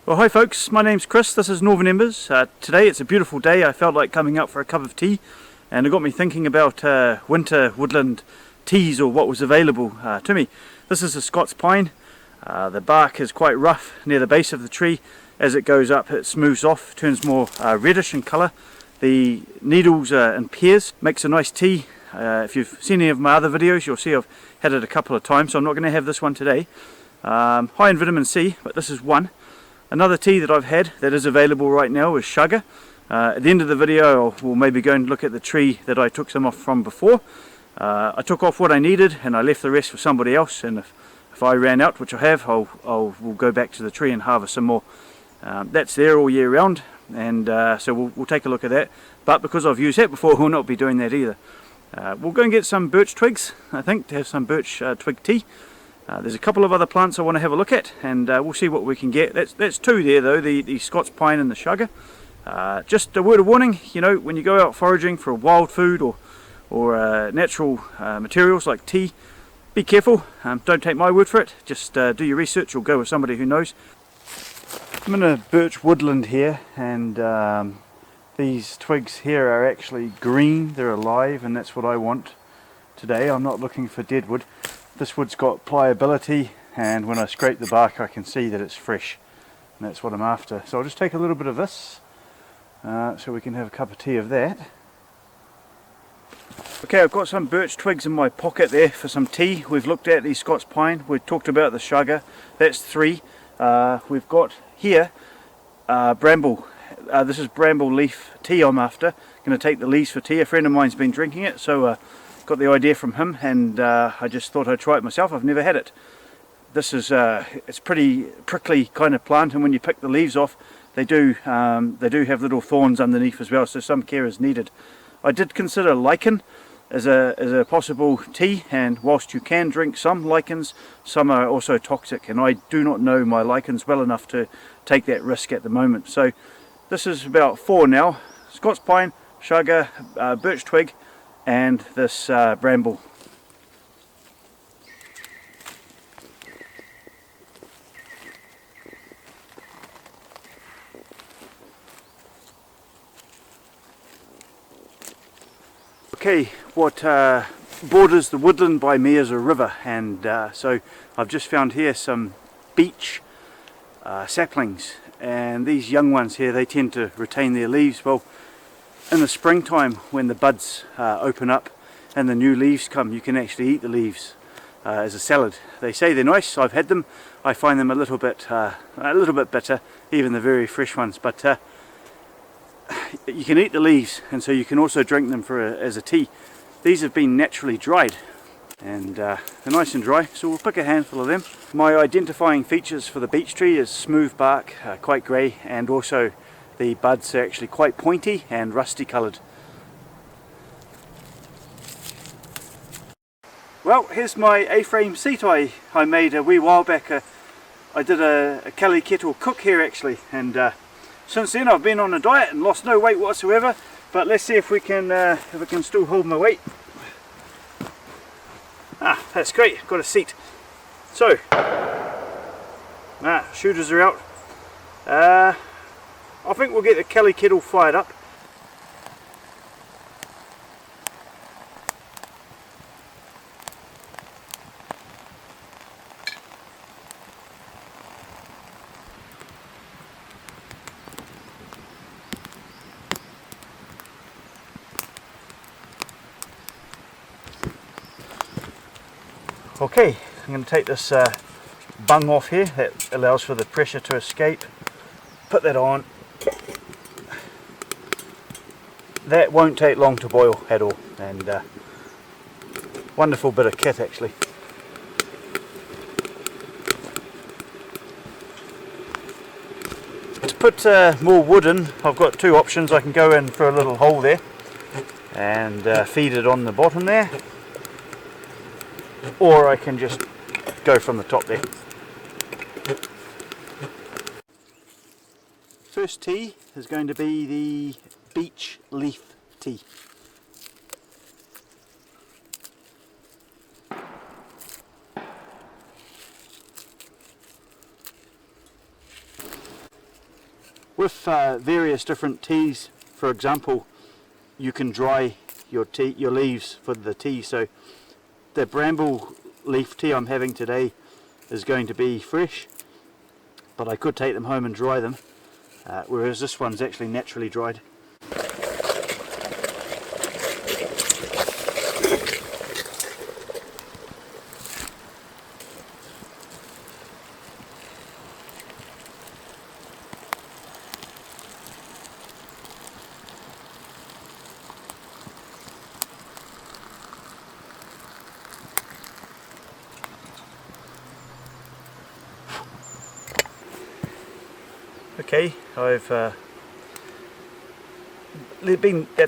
Well, hi folks, my name's Chris, this is Northern Embers. Today it's a beautiful day. I felt like coming out for a cup of tea, and it got me thinking about winter woodland teas, or what was available to me. This is a Scots pine. The bark is quite rough near the base of the tree. As it goes up it smooths off, turns more reddish in colour. The needles are in pairs, makes a nice tea. If you've seen any of my other videos you'll see I've had it a couple of times, so I'm not going to have this one today. High in vitamin C, but this is one. Another tea that I've had that is available right now is sugar. At the end of the video we'll maybe go and look at the tree that I took some off from before. I took off what I needed and I left the rest for somebody else, and if I ran out, which I have, we'll go back to the tree and harvest some more. That's there all year round, and so we'll take a look at that. But because I've used that before, we'll not be doing that either. We'll go and get some birch twigs, I think, to have some birch twig tea. There's a couple of other plants I want to have a look at, and we'll see what we can get. That's two there though, the Scots pine and the sugar. Just a word of warning, you know, when you go out foraging for wild food or natural materials like tea, be careful. Don't take my word for it, just do your research or go with somebody who knows. I'm in a birch woodland here, and these twigs here are actually green, they're alive, and that's what I want today. I'm not looking for dead wood. This wood's got pliability, and when I scrape the bark I can see that it's fresh, and that's what I'm after. So I'll just take a little bit of this so we can have a cup of tea of that. Okay, I've got some birch twigs in my pocket there for some tea. We've looked at the Scots pine, we've talked about the sugar, that's three. We've got here bramble. This is bramble leaf tea I'm after. Going to take the leaves for tea. A friend of mine's been drinking it, so got the idea from him, and I just thought I'd try it myself. I've never had it. This is it's pretty prickly kind of plant, and when you pick the leaves off they do have little thorns underneath as well, so some care is needed. I did consider lichen as a possible tea, and whilst you can drink some lichens, some are also toxic, and I do not know my lichens well enough to take that risk at the moment. So this is about four now: Scots pine, sugar, birch twig, and this bramble. Okay, what borders the woodland by me is a river, and so I've just found here some beech saplings, and these young ones here, they tend to retain their leaves. Well, in the springtime when the buds open up and the new leaves come, you can actually eat the leaves as a salad. They say they're nice. I've had them. I find them a little bit bitter, even the very fresh ones, but you can eat the leaves, and so you can also drink them as a tea. These have been naturally dried, and they're nice and dry, so we'll pick a handful of them. My identifying features for the beech tree is smooth bark, quite grey, and also the buds are actually quite pointy and rusty coloured. Well, here's my A-frame seat I made a wee while back. I did a Kettle cook here actually, and since then I've been on a diet and lost no weight whatsoever. But let's see if we can still hold my weight. That's great, got a seat. So, shooters are out. I think we'll get the kettle fired up. Okay, I'm going to take this bung off here. That allows for the pressure to escape. Put that on. That won't take long to boil at all, and wonderful bit of kit actually. To put more wood in, I've got two options. I can go in for a little hole there and feed it on the bottom there, or I can just go from the top there. First tea is going to be the beech leaf tea. With various different teas, for example, you can dry your leaves for the tea. So the bramble leaf tea I'm having today is going to be fresh, but I could take them home and dry them, whereas this one's actually naturally dried. Okay, that's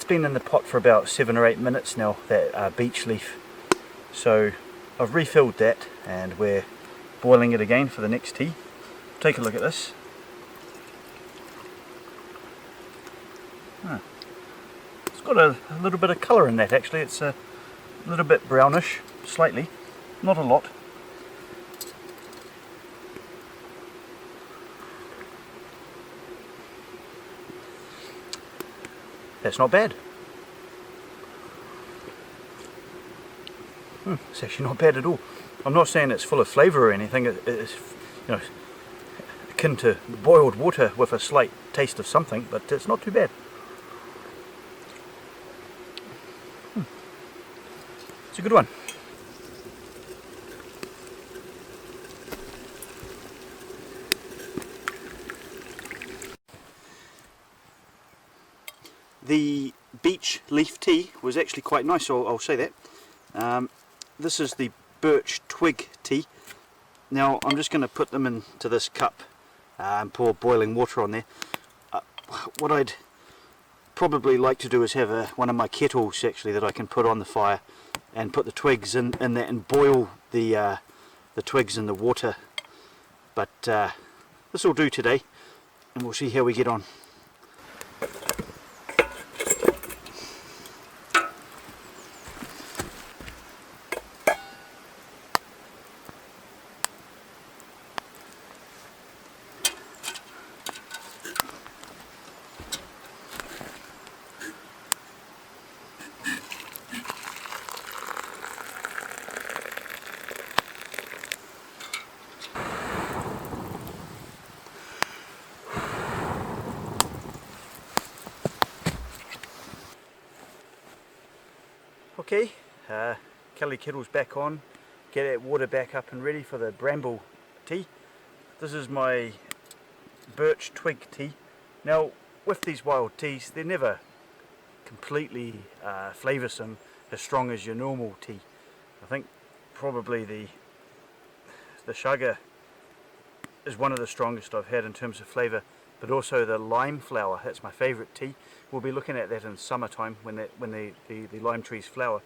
been in the pot for about 7 or 8 minutes now, that beech leaf. So I've refilled that and we're boiling it again for the next tea. Take a look at this. It's got a little bit of colour in that actually. It's a little bit brownish, slightly, not a lot. That's not bad. It's actually not bad at all. I'm not saying it's full of flavour or anything. It's, you know, akin to boiled water with a slight taste of something, but it's not too bad. It's a good one. The beech leaf tea was actually quite nice, I'll say that. This is the birch twig tea. Now I'm just going to put them into this cup and pour boiling water on there. What I'd probably like to do is have one of my kettles actually that I can put on the fire and put the twigs in that and boil the twigs in the water. But this will do today, and we'll see how we get on. Okay, kettle's back on, get that water back up and ready for the bramble tea. This is my birch twig tea. Now with these wild teas, they're never completely flavoursome as strong as your normal tea. I think probably the sugar is one of the strongest I've had in terms of flavour, but also the lime flower, that's my favourite tea. We'll be looking at that in summertime when the lime trees flower.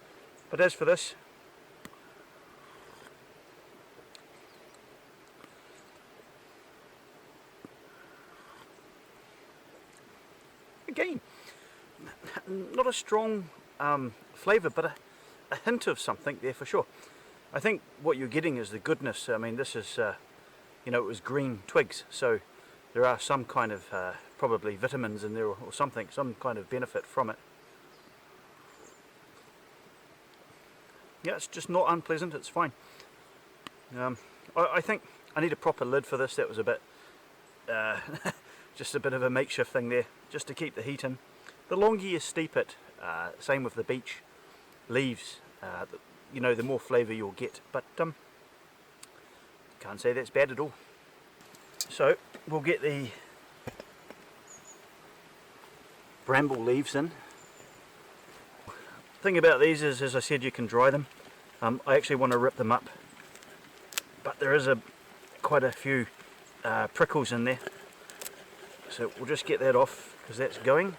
But as for this, again, not a strong flavour, but a hint of something there for sure. I think what you're getting is the goodness. I mean, this is, you know, it was green twigs, so there are some kind of probably vitamins in there or something, some kind of benefit from it. Yeah, it's just not unpleasant, it's fine. I think I need a proper lid for this. That was a bit, just a bit of a makeshift thing there, just to keep the heat in. The longer you steep it, same with the beech leaves, you know, the more flavour you'll get, but can't say that's bad at all. So we'll get the bramble leaves in. Thing about these is, as I said, you can dry them. I actually want to rip them up, but there is quite a few prickles in there, so we'll just get that off because that's going.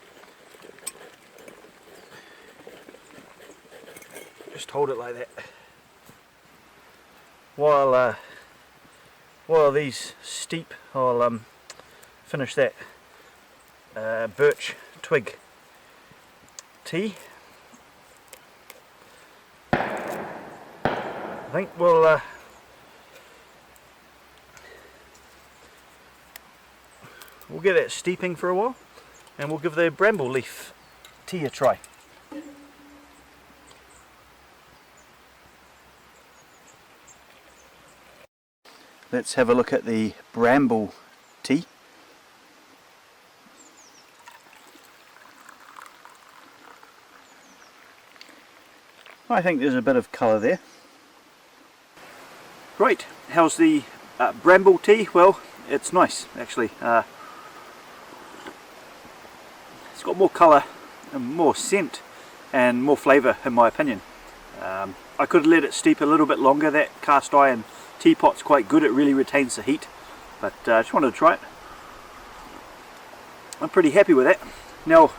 Just hold it like that while these steep. I'll finish that birch twig tea. I think we'll we'll get that steeping for a while, and we'll give the bramble leaf tea a try. Let's have a look at the bramble tea. I think there's a bit of colour there. Right, how's the bramble tea? Well, it's nice actually. It's got more colour and more scent and more flavour in my opinion. I could let it steep a little bit longer. That cast iron teapot's quite good, it really retains the heat, but I just wanted to try it. I'm pretty happy with it. Now,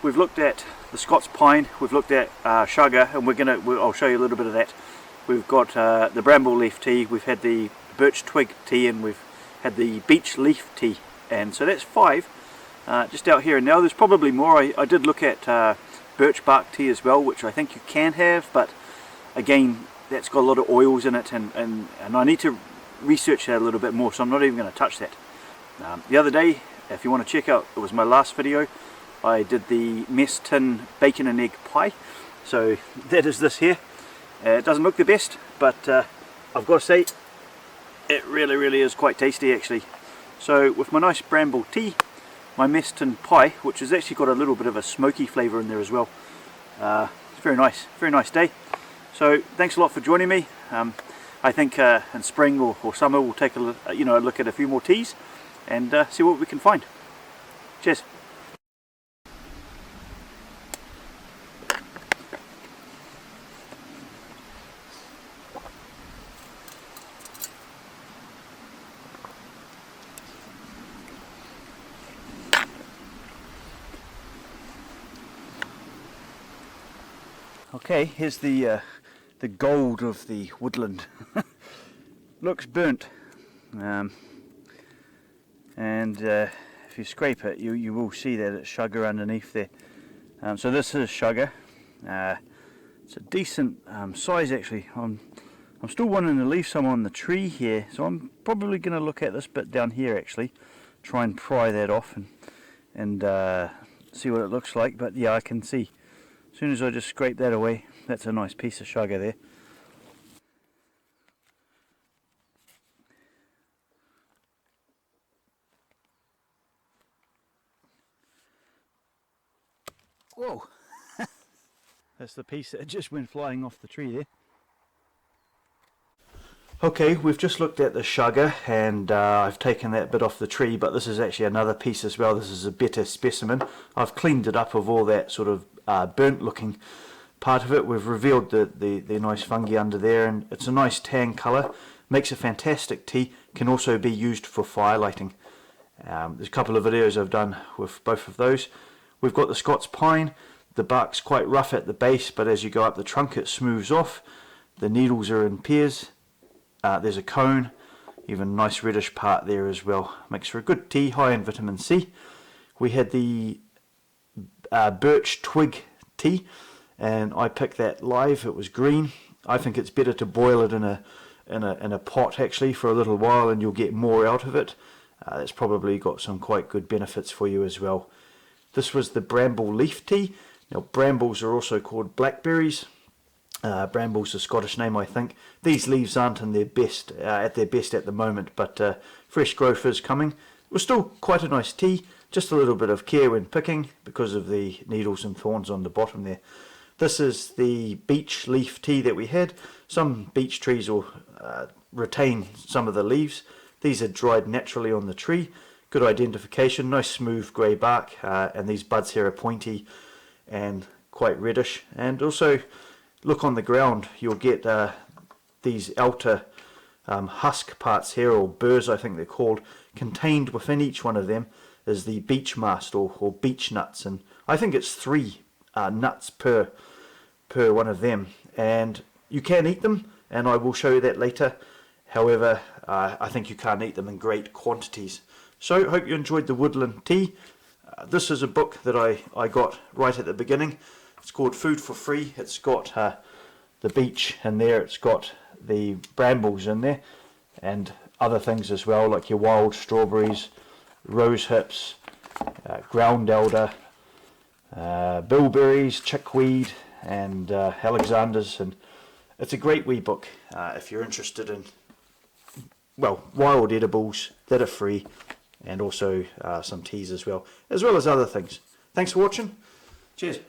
we've looked at the Scots pine, we've looked at sugar, and I'll show you a little bit of that. We've got the bramble leaf tea, we've had the birch twig tea, and we've had the beech leaf tea, and so that's 5 just out here. And now there's probably more. I did look at birch bark tea as well, which I think you can have, but again, that's got a lot of oils in it, and I need to research that a little bit more, so I'm not even going to touch that. The other day, if you want to check out, it was my last video, I did the mess tin bacon and egg pie, so that is this here. It doesn't look the best, but I've got to say, it really is quite tasty actually. So with my nice bramble tea, my mess tin pie, which has actually got a little bit of a smoky flavour in there as well. It's very nice day. So thanks a lot for joining me. I think in spring or summer we'll take a look at a few more teas and see what we can find. Cheers. Okay, here's the gold of the woodland. Looks burnt, and if you scrape it, you will see that it's sugar underneath there. So this is sugar. It's a decent size actually. I'm still wanting to leave some on the tree here, so I'm probably going to look at this bit down here actually, try and pry that off and see what it looks like. But yeah, I can see. As soon as I just scrape that away, that's a nice piece of sugar there. Whoa! That's the piece that just went flying off the tree there. Okay, we've just looked at the sugar, and I've taken that bit off the tree, but this is actually another piece as well. This is a better specimen. I've cleaned it up of all that sort of burnt looking part of it. We've revealed the nice fungi under there, and it's a nice tan colour. Makes a fantastic tea. Can also be used for fire lighting. There's a couple of videos I've done with both of those. We've got the Scots pine. The bark's quite rough at the base, but as you go up the trunk it smooths off. The needles are in pairs. There's a cone, even a nice reddish part there as well. Makes for a good tea, high in vitamin C. We had the birch twig tea, and I picked that live. It was green. I think it's better to boil it in a pot actually for a little while, and you'll get more out of it. That's probably got some quite good benefits for you as well. This was the bramble leaf tea. Now brambles are also called blackberries. Bramble's a Scottish name, I think. These leaves aren't in their best, at their best at the moment, but fresh growth is coming. It was still quite a nice tea, just a little bit of care when picking because of the needles and thorns on the bottom there. This is the beech leaf tea that we had. Some beech trees will retain some of the leaves. These are dried naturally on the tree. Good identification, nice smooth grey bark, and these buds here are pointy and quite reddish. And also, look on the ground, you'll get these outer husk parts here, or burrs I think they're called. Contained within each one of them is the beech mast or beech nuts, and I think it's 3 nuts per one of them, and you can eat them, and I will show you that later. However, I think you can't eat them in great quantities. So hope you enjoyed the woodland tea. This is a book that I got right at the beginning. It's called Food for Free. It's got the beech in there, it's got the brambles in there, and other things as well, like your wild strawberries, rose hips, ground elder, bilberries, chickweed, and Alexanders. And it's a great wee book if you're interested in, well, wild edibles that are free, and also some teas as well as other things. Thanks for watching. Cheers.